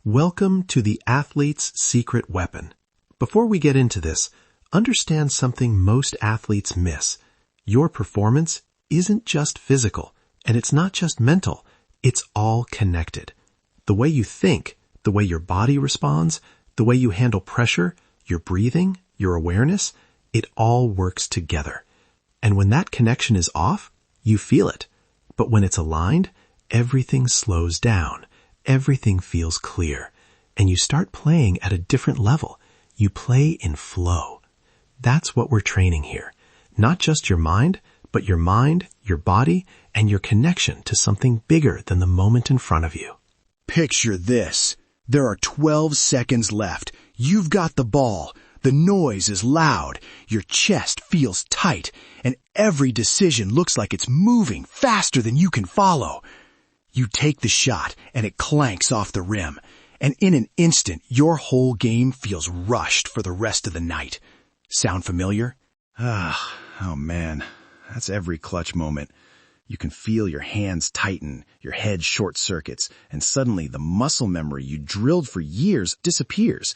Welcome to the athlete's secret weapon. Before we get into this, understand something most athletes miss. Your performance isn't just physical, and it's not just mental. It's all connected. The way you think, the way your body responds, the way you handle pressure, your breathing, your awareness, it all works together. And when that connection is off, you feel it. But when it's aligned, everything slows down. Everything feels clear. And you start playing at a different level. You play in flow. That's what we're training here. Not just your mind, but your body, and your connection to something bigger than the moment in front of you. Picture this. There are 12 seconds left. You've got the ball. The noise is loud. Your chest feels tight. And every decision looks like it's moving faster than you can follow. You take the shot, and it clanks off the rim. And in an instant, your whole game feels rushed for the rest of the night. Sound familiar? Oh man, that's every clutch moment. You can feel your hands tighten, your head short circuits, and suddenly the muscle memory you drilled for years disappears.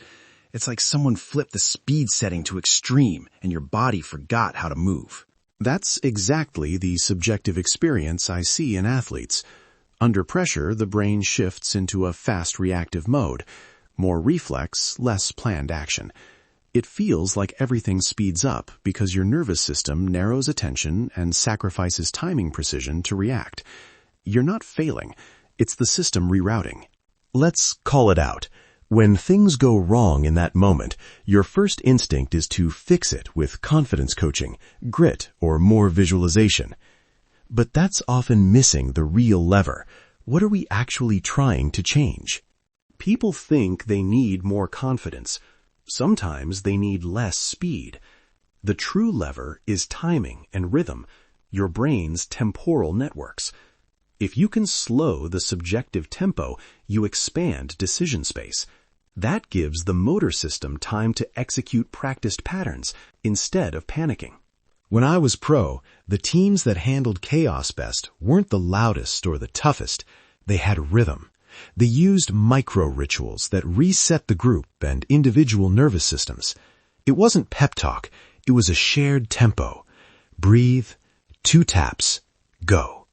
It's like someone flipped the speed setting to extreme, and your body forgot how to move. That's exactly the subjective experience I see in athletes. Under pressure, the brain shifts into a fast reactive mode, more reflex, less planned action. It feels like everything speeds up because your nervous system narrows attention and sacrifices timing precision to react. You're not failing. It's the system rerouting. Let's call it out. When things go wrong in that moment, your first instinct is to fix it with confidence coaching, grit, or more visualization. But that's often missing the real lever. What are we actually trying to change? People think they need more confidence. Sometimes they need less speed. The true lever is timing and rhythm, your brain's temporal networks. If you can slow the subjective tempo, you expand decision space. That gives the motor system time to execute practiced patterns instead of panicking. When I was pro, the teams that handled chaos best weren't the loudest or the toughest. They had rhythm. They used micro-rituals that reset the group and individual nervous systems. It wasn't pep talk. It was a shared tempo. Breathe, 2 taps, go.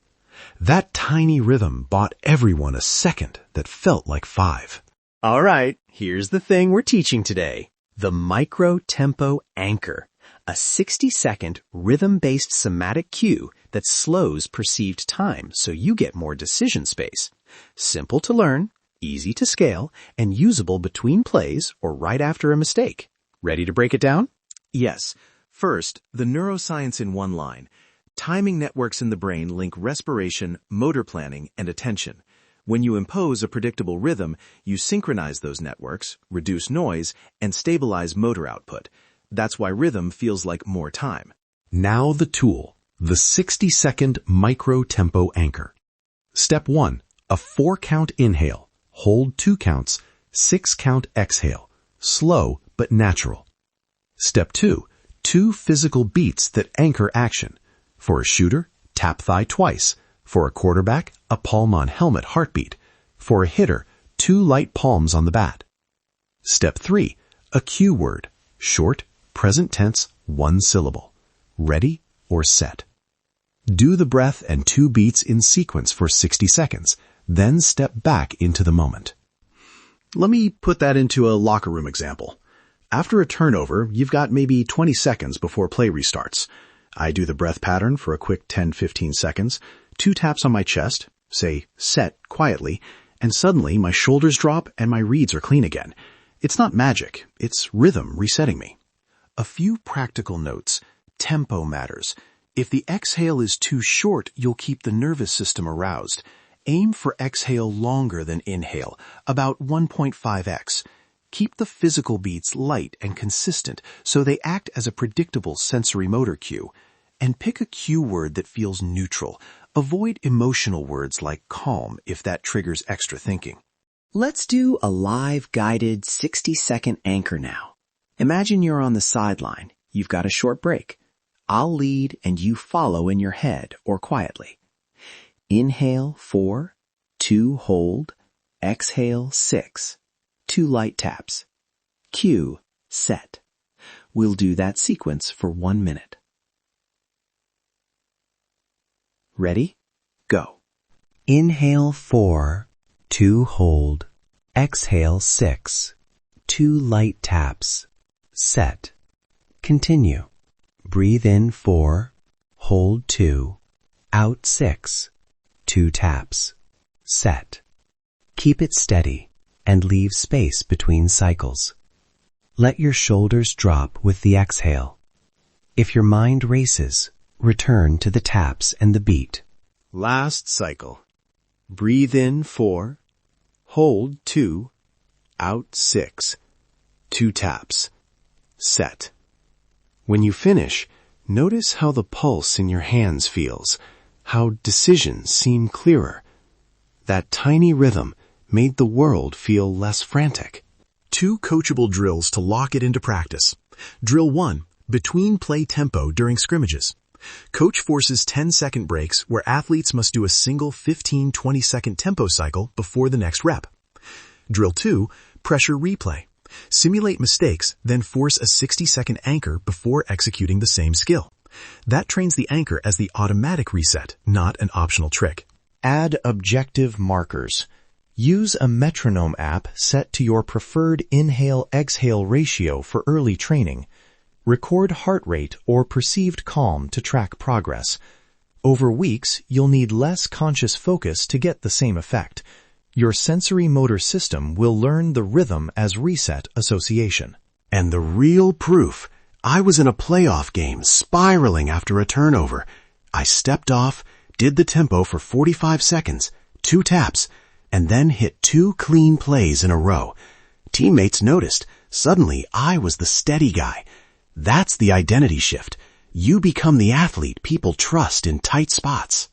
That tiny rhythm bought everyone a second that felt like 5. All right, here's the thing we're teaching today. The micro-tempo anchor. A 60-second rhythm-based somatic cue that slows perceived time so you get more decision space. Simple to learn, easy to scale, and usable between plays or right after a mistake. Ready to break it down? Yes. First, the neuroscience in one line. Timing networks in the brain link respiration, motor planning, and attention. When you impose a predictable rhythm, you synchronize those networks, reduce noise, and stabilize motor output. That's why rhythm feels like more time. Now the tool, the 60-second micro-tempo anchor. Step 1, a 4-count inhale. Hold 2 counts, 6-count exhale. Slow but natural. Step 2, 2 physical beats that anchor action. For a shooter, tap thigh twice. For a quarterback, a palm-on-helmet heartbeat. For a hitter, 2 light palms on the bat. Step 3, a cue word. Short, present tense, 1 syllable. Ready or set. Do the breath and 2 beats in sequence for 60 seconds, then step back into the moment. Let me put that into a locker room example. After a turnover, you've got maybe 20 seconds before play restarts. I do the breath pattern for a quick 10-15 seconds, 2 taps on my chest, say set quietly, and suddenly my shoulders drop and my reads are clean again. It's not magic, it's rhythm resetting me. A few practical notes. Tempo matters. If the exhale is too short, you'll keep the nervous system aroused. Aim for exhale longer than inhale, about 1.5x. Keep the physical beats light and consistent so they act as a predictable sensory motor cue. And pick a cue word that feels neutral. Avoid emotional words like calm if that triggers extra thinking. Let's do a live guided 60-second anchor now. Imagine you're on the sideline. You've got a short break. I'll lead and you follow in your head or quietly. Inhale 4, 2 hold, exhale 6, 2 light taps. Cue, set. We'll do that sequence for 1 minute. Ready? Go. Inhale 4, 2 hold. Exhale 6, 2 light taps. Set. Continue. Breathe in 4, hold 2, out 6, 2 taps. Set. Keep it steady and leave space between cycles. Let your shoulders drop with the exhale. If your mind races, return to the taps and the beat. Last cycle. Breathe in 4, hold 2, out 6, 2 taps. Set. When you finish, notice how the pulse in your hands feels, how decisions seem clearer. That tiny rhythm made the world feel less frantic. 2 coachable drills to lock it into practice. Drill 1, between play tempo during scrimmages. Coach forces 10-second breaks where athletes must do a single 15-20 second tempo cycle before the next rep. Drill 2, pressure replay. Simulate mistakes, then force a 60-second anchor before executing the same skill. That trains the anchor as the automatic reset, not an optional trick. Add objective markers. Use a metronome app set to your preferred inhale-exhale ratio for early training. Record heart rate or perceived calm to track progress. Over weeks, you'll need less conscious focus to get the same effect. Your sensory motor system will learn the rhythm as reset association. And the real proof, I was in a playoff game spiraling after a turnover. I stepped off, did the tempo for 45 seconds, 2 taps, and then hit 2 clean plays in a row. Teammates noticed. Suddenly, I was the steady guy. That's the identity shift. You become the athlete people trust in tight spots.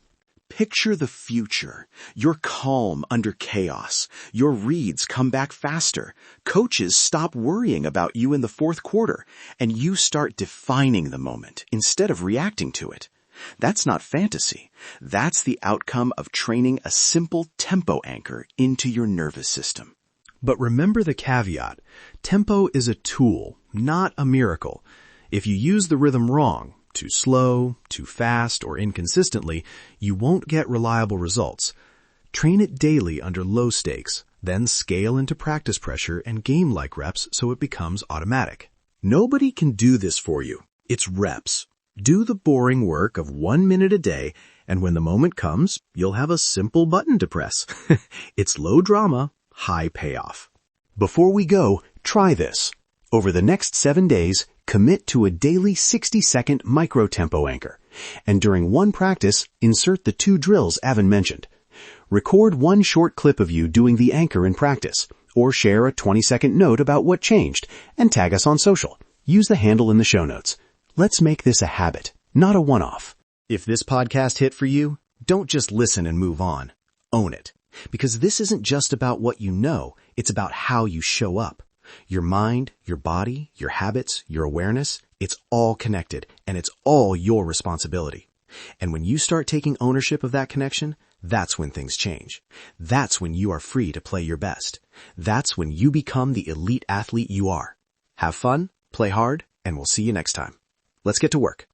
Picture the future. You're calm under chaos. Your reads come back faster. Coaches stop worrying about you in the fourth quarter, and you start defining the moment instead of reacting to it. That's not fantasy. That's the outcome of training a simple tempo anchor into your nervous system. But remember the caveat. Tempo is a tool, not a miracle. If you use the rhythm wrong, too slow, too fast, or inconsistently, you won't get reliable results. Train it daily under low stakes, then scale into practice pressure and game-like reps so it becomes automatic. Nobody can do this for you. It's reps. Do the boring work of 1 minute a day, and when the moment comes, you'll have a simple button to press. It's low drama, high payoff. Before we go, try this. Over the next 7 days, commit to a daily 60-second micro-tempo anchor. And during one practice, insert the 2 drills Evan mentioned. Record 1 short clip of you doing the anchor in practice, or share a 20-second note about what changed, and tag us on social. Use the handle in the show notes. Let's make this a habit, not a one-off. If this podcast hit for you, don't just listen and move on. Own it. Because this isn't just about what you know, it's about how you show up. Your mind, your body, your habits, your awareness, it's all connected, and it's all your responsibility. And when you start taking ownership of that connection, that's when things change. That's when you are free to play your best. That's when you become the elite athlete you are. Have fun, play hard, and we'll see you next time. Let's get to work.